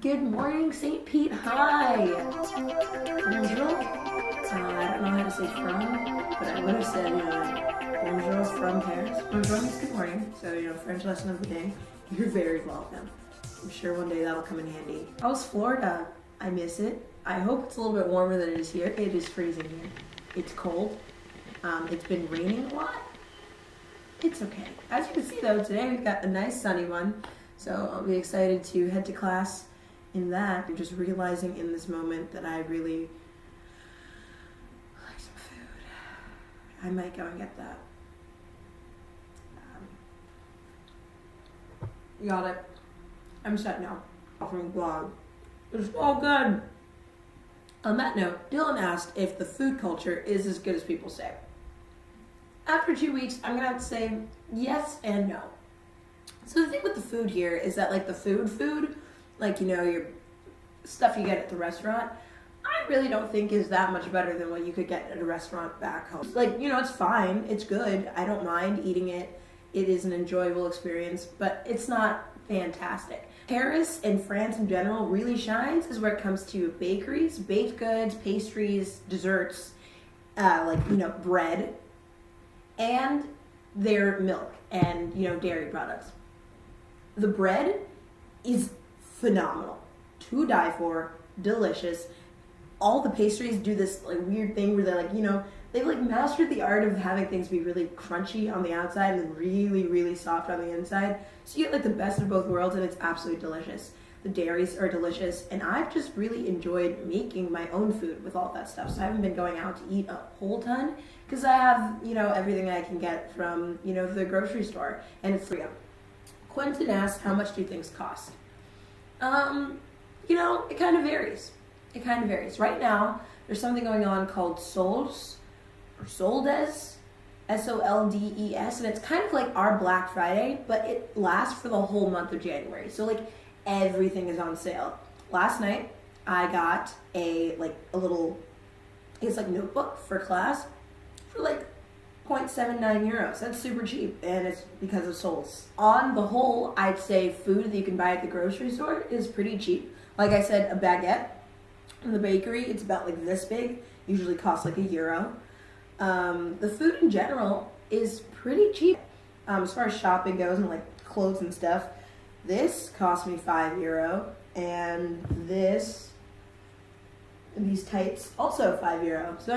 Good morning, St. Pete. Hi. Bonjour. I don't know how to say from, but I would have said bonjour from Paris. Bonjour means good morning, so French lesson of the day. You're very welcome. I'm sure one day that'll come in handy. How's Florida? I miss it. I hope it's a little bit warmer than it is here. It is freezing here. It's cold. It's been raining a lot. It's okay. As you can see though, today we've got a nice sunny one, so I'll be excited to head to class in that. I'm just realizing in this moment that I really like some food. I might go and get that. You got it. I'm set now. Offering blog. It's all good. On that note, Dylan asked if the food culture is as good as people say. After 2 weeks, I'm gonna have to say yes and no. So the thing with the food here is that like the food, like your stuff you get at the restaurant, I really don't think is that much better than what you could get at a restaurant back home. Like, it's fine, it's good, I don't mind eating it, it is an enjoyable experience, but it's not fantastic. Paris and France in general really shines is where it comes to bakeries, baked goods, pastries, desserts, bread, and their milk and dairy products. The bread is phenomenal, to die for, delicious. All the pastries do this weird thing where they've mastered the art of having things be really crunchy on the outside and then really, really soft on the inside. So you get the best of both worlds, and it's absolutely delicious. The dairies are delicious, and I've just really enjoyed making my own food with all that stuff. So I haven't been going out to eat a whole ton because I have, everything I can get from, the grocery store, and it's free. Quentin asked, how much do things cost? It kind of varies. Right now, there's something going on called Soldes, or Soldes, Soldes, and it's kind of like our Black Friday, but it lasts for the whole month of January. So everything is on sale. Last night, I got a little, notebook for class for 0.79 euros. That's super cheap, and it's because of Soldes. On the whole, I'd say food that you can buy at the grocery store is pretty cheap. Like I said, a baguette in the bakery, it's about this big, usually costs €1. The food in general is pretty cheap. As far as shopping goes and clothes and stuff, this cost me €5, and these tights also €5. So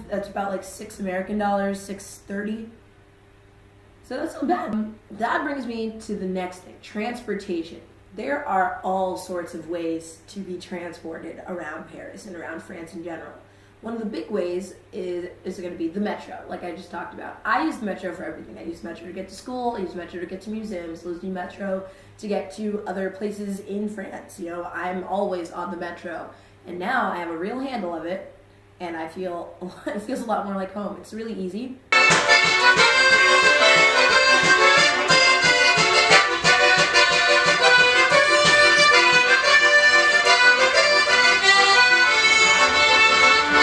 that's about $6 American dollars, $6.30. So that's not bad. That brings me to the next thing, transportation. There are all sorts of ways to be transported around Paris and around France in general. One of the big ways is going to be the metro, like I just talked about. I use the metro for everything. I use the metro to get to school, I use the metro to get to museums, I use the metro to get to other places in France. I'm always on the metro. And now I have a real handle of it, and I feel it feels a lot more like home. It's really easy.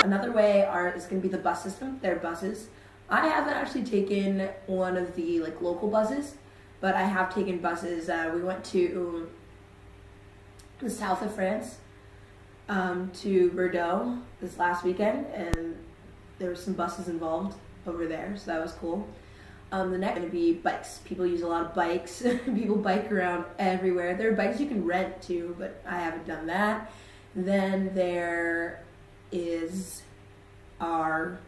Another way is going to be the bus system. There are buses. I haven't actually taken one of the local buses, but I have taken buses. We went to the south of France, to Bordeaux this last weekend, and there were some buses involved over there, so that was cool. The next going to be bikes. People use a lot of bikes. People bike around everywhere. There are bikes you can rent too, but I haven't done that. Then there are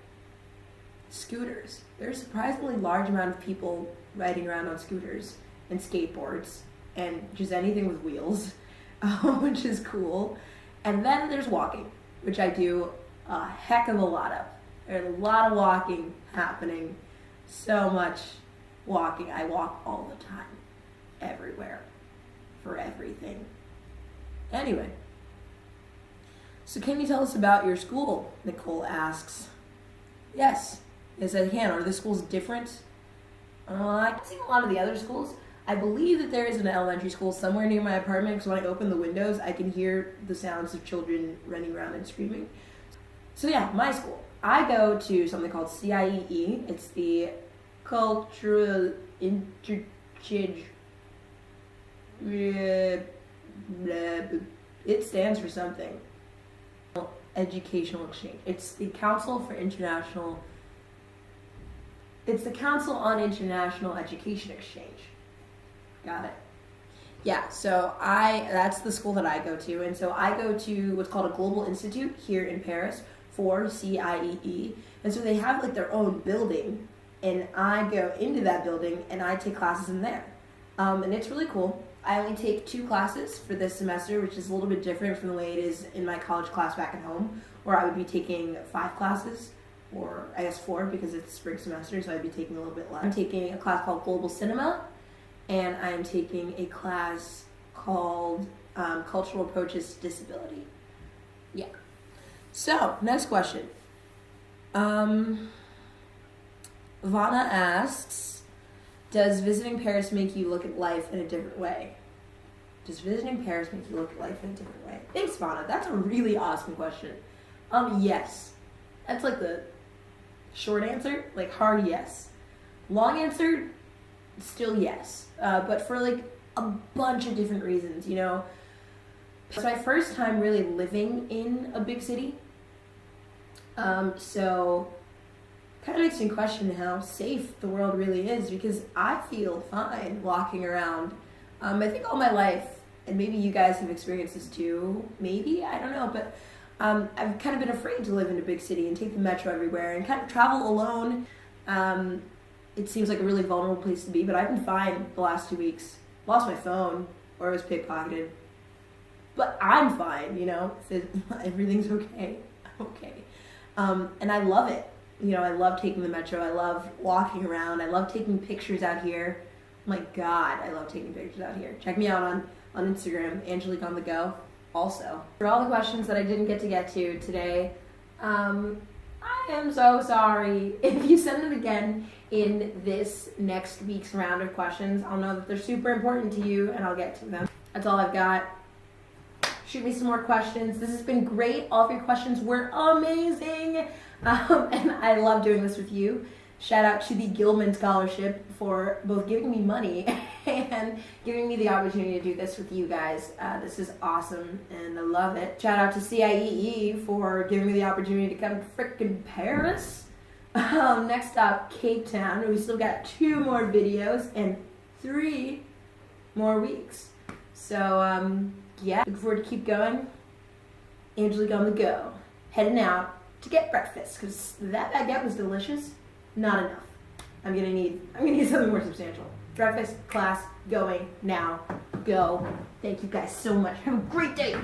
scooters. There's a surprisingly large amount of people riding around on scooters and skateboards and just anything with wheels, which is cool. And then there's walking, which I do a heck of a lot of. There's a lot of walking happening. So much walking. I walk all the time. Everywhere. For everything. Anyway. So can you tell us about your school? Nicole asks. Yes I can. Are the schools different? I've seen a lot of the other schools. I believe that there is an elementary school somewhere near my apartment, because when I open the windows, I can hear the sounds of children running around and screaming. So yeah, my school. I go to something called CIEE. It's the Cultural Interchange It stands for something. Educational exchange. It's the Council on International Education Exchange. Got it. Yeah, so that's the school that I go to, and so I go to what's called a Global Institute here in Paris for CIEE, and so they have like their own building, and I go into that building and I take classes in there, and it's really cool. I only take 2 classes for this semester, which is a little bit different from the way it is in my college class back at home, where I would be taking 5 classes, or I guess 4 because it's spring semester, so I'd be taking a little bit less. I'm taking a class called Global Cinema, and I'm taking a class called Cultural Approaches to Disability. Yeah. So, next question. Vana asks, does visiting Paris make you look at life in a different way? Does visiting Paris make you look at life in a different way? Thanks, Vana. That's a really awesome question. Yes. That's like the short answer, like hard yes. Long answer, still yes. But for like a bunch of different reasons, you know. It's my first time really living in a big city. So kind of makes me question how safe the world really is, because I feel fine walking around. I think all my life, and maybe you guys have experienced this too, maybe, I don't know, but I've kind of been afraid to live in a big city and take the metro everywhere and kind of travel alone. It seems like a really vulnerable place to be, but I've been fine the last 2 weeks. Lost my phone, or it was pickpocketed. But I'm fine, you know, everything's okay. Okay. And I love it. You know, I love taking the metro. I love walking around. I love taking pictures out here. Oh my God, I love taking pictures out here. Check me out on Instagram, Angelique on the go. Also, for all the questions that I didn't get to today, I am so sorry. If you send them again in this next week's round of questions, I'll know that they're super important to you and I'll get to them. That's all I've got. Shoot me some more questions. This has been great. All of your questions were amazing. And I love doing this with you. Shout out to the Gilman Scholarship for both giving me money and giving me the opportunity to do this with you guys. This is awesome and I love it. Shout out to CIEE for giving me the opportunity to come to frickin' Paris. Next up, Cape Town. We still got 2 more videos and 3 more weeks. So, yeah, looking forward to keep going. Angelique on the go. Heading out to get breakfast, because that baguette was delicious. Not enough. I'm gonna need something more substantial. Breakfast, class, going, now, go. Thank you guys so much. Have a great day.